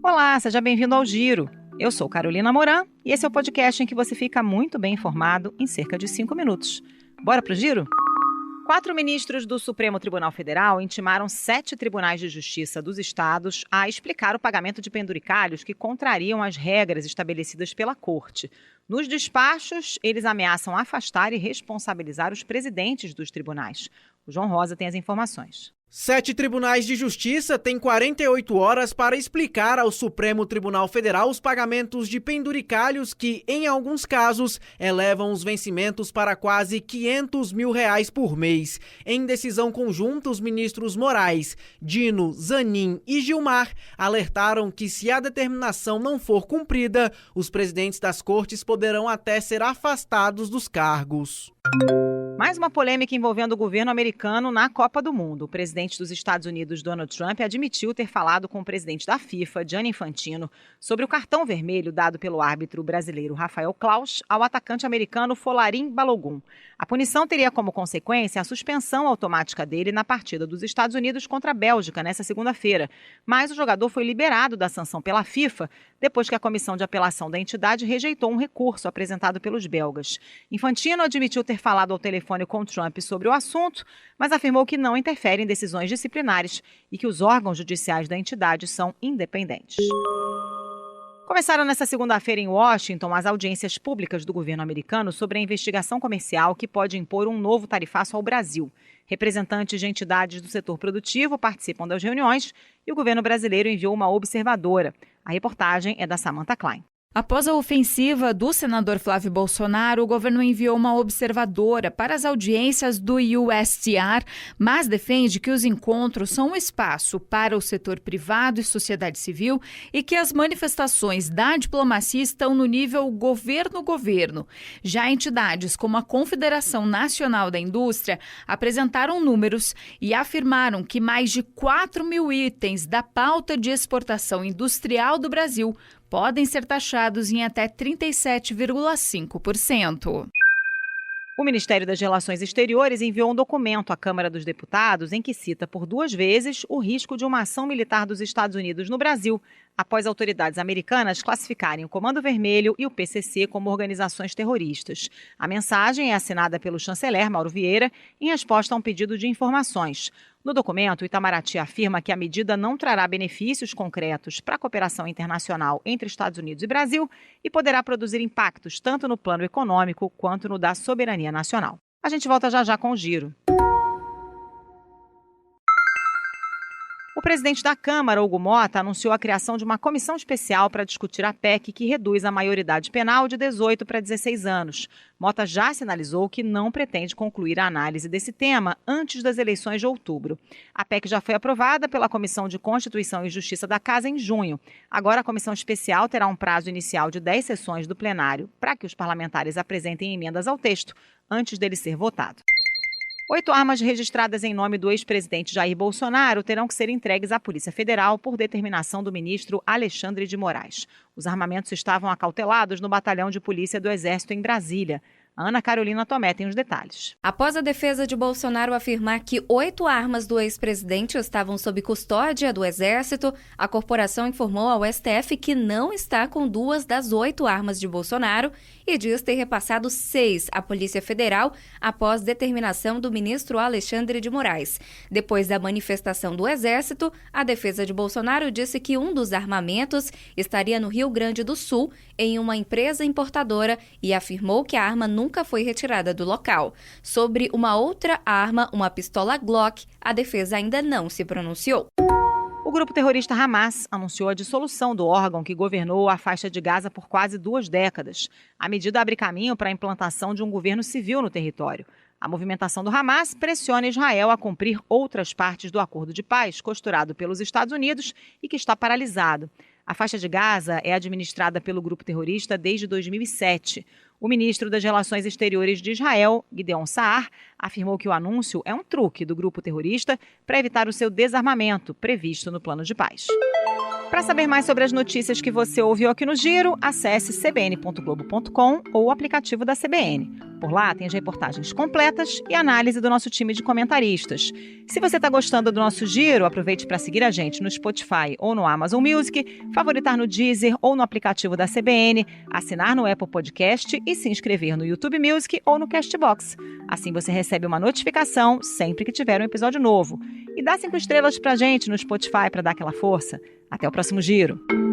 Olá, seja bem-vindo ao Giro. Eu sou Carolina Moran e esse é o podcast em que você fica muito bem informado em cerca de 5 minutos. Bora pro Giro? 4 ministros do Supremo Tribunal Federal intimaram 7 tribunais de justiça dos estados a explicar o pagamento de penduricalhos que contrariam as regras estabelecidas pela Corte. Nos despachos, eles ameaçam afastar e responsabilizar os presidentes dos tribunais. O João Rosa tem as informações. 7 tribunais de justiça têm 48 horas para explicar ao Supremo Tribunal Federal os pagamentos de penduricalhos que, em alguns casos, elevam os vencimentos para quase R$500 mil por mês. Em decisão conjunta, os ministros Moraes, Dino, Zanin e Gilmar alertaram que, se a determinação não for cumprida, os presidentes das cortes poderão até ser afastados dos cargos. Mais uma polêmica envolvendo o governo americano na Copa do Mundo. O presidente dos Estados Unidos, Donald Trump, admitiu ter falado com o presidente da FIFA, Gianni Infantino, sobre o cartão vermelho dado pelo árbitro brasileiro Rafael Claus ao atacante americano Folarin Balogun. A punição teria como consequência a suspensão automática dele na partida dos Estados Unidos contra a Bélgica nesta segunda-feira. Mas o jogador foi liberado da sanção pela FIFA depois que a comissão de apelação da entidade rejeitou um recurso apresentado pelos belgas. Infantino admitiu ter falado ao telefone com Trump sobre o assunto, mas afirmou que não interfere em decisões disciplinares e que os órgãos judiciais da entidade são independentes. Começaram nesta segunda-feira em Washington as audiências públicas do governo americano sobre a investigação comercial que pode impor um novo tarifaço ao Brasil. Representantes de entidades do setor produtivo participam das reuniões e o governo brasileiro enviou uma observadora. A reportagem é da Samantha Klein. Após a ofensiva do senador Flávio Bolsonaro, o governo enviou uma observadora para as audiências do USTR, mas defende que os encontros são um espaço para o setor privado e sociedade civil e que as manifestações da diplomacia estão no nível governo-governo. Já entidades como a Confederação Nacional da Indústria apresentaram números e afirmaram que mais de 4 mil itens da pauta de exportação industrial do Brasil podem ser taxados em até 37,5%. O Ministério das Relações Exteriores enviou um documento à Câmara dos Deputados em que cita por 2 vezes o risco de uma ação militar dos Estados Unidos no Brasil, após autoridades americanas classificarem o Comando Vermelho e o PCC como organizações terroristas. A mensagem é assinada pelo chanceler Mauro Vieira em resposta a um pedido de informações. No documento, o Itamaraty afirma que a medida não trará benefícios concretos para a cooperação internacional entre Estados Unidos e Brasil e poderá produzir impactos tanto no plano econômico quanto no da soberania nacional. A gente volta já com o Giro. O presidente da Câmara, Hugo Motta, anunciou a criação de uma comissão especial para discutir a PEC que reduz a maioridade penal de 18 para 16 anos. Motta já sinalizou que não pretende concluir a análise desse tema antes das eleições de outubro. A PEC já foi aprovada pela Comissão de Constituição e Justiça da Casa em junho. Agora, a comissão especial terá um prazo inicial de 10 sessões do plenário para que os parlamentares apresentem emendas ao texto antes dele ser votado. 8 armas registradas em nome do ex-presidente Jair Bolsonaro terão que ser entregues à Polícia Federal por determinação do ministro Alexandre de Moraes. Os armamentos estavam acautelados no Batalhão de Polícia do Exército em Brasília. A Ana Carolina Tomé tem os detalhes. Após a defesa de Bolsonaro afirmar que 8 armas do ex-presidente estavam sob custódia do Exército, a corporação informou ao STF que não está com 2 das 8 armas de Bolsonaro e diz ter repassado 6 à Polícia Federal após determinação do ministro Alexandre de Moraes. Depois da manifestação do Exército, a defesa de Bolsonaro disse que um dos armamentos estaria no Rio Grande do Sul, em uma empresa importadora, e afirmou que a arma nunca foi retirada do local. Sobre uma outra arma, uma pistola Glock, a defesa ainda não se pronunciou. O grupo terrorista Hamas anunciou a dissolução do órgão que governou a faixa de Gaza por quase 2 décadas. A medida abre caminho para a implantação de um governo civil no território. A movimentação do Hamas pressiona Israel a cumprir outras partes do acordo de paz costurado pelos Estados Unidos e que está paralisado. A faixa de Gaza é administrada pelo grupo terrorista desde 2007. O ministro das Relações Exteriores de Israel, Gideon Saar, afirmou que o anúncio é um truque do grupo terrorista para evitar o seu desarmamento previsto no plano de paz. Para saber mais sobre as notícias que você ouviu aqui no Giro, acesse cbn.globo.com ou o aplicativo da CBN. Por lá tem as reportagens completas e análise do nosso time de comentaristas. Se você está gostando do nosso giro, aproveite para seguir a gente no Spotify ou no Amazon Music, favoritar no Deezer ou no aplicativo da CBN, assinar no Apple Podcast e se inscrever no YouTube Music ou no Castbox. Assim você recebe uma notificação sempre que tiver um episódio novo. E dá 5 estrelas pra gente no Spotify para dar aquela força. Até o próximo giro.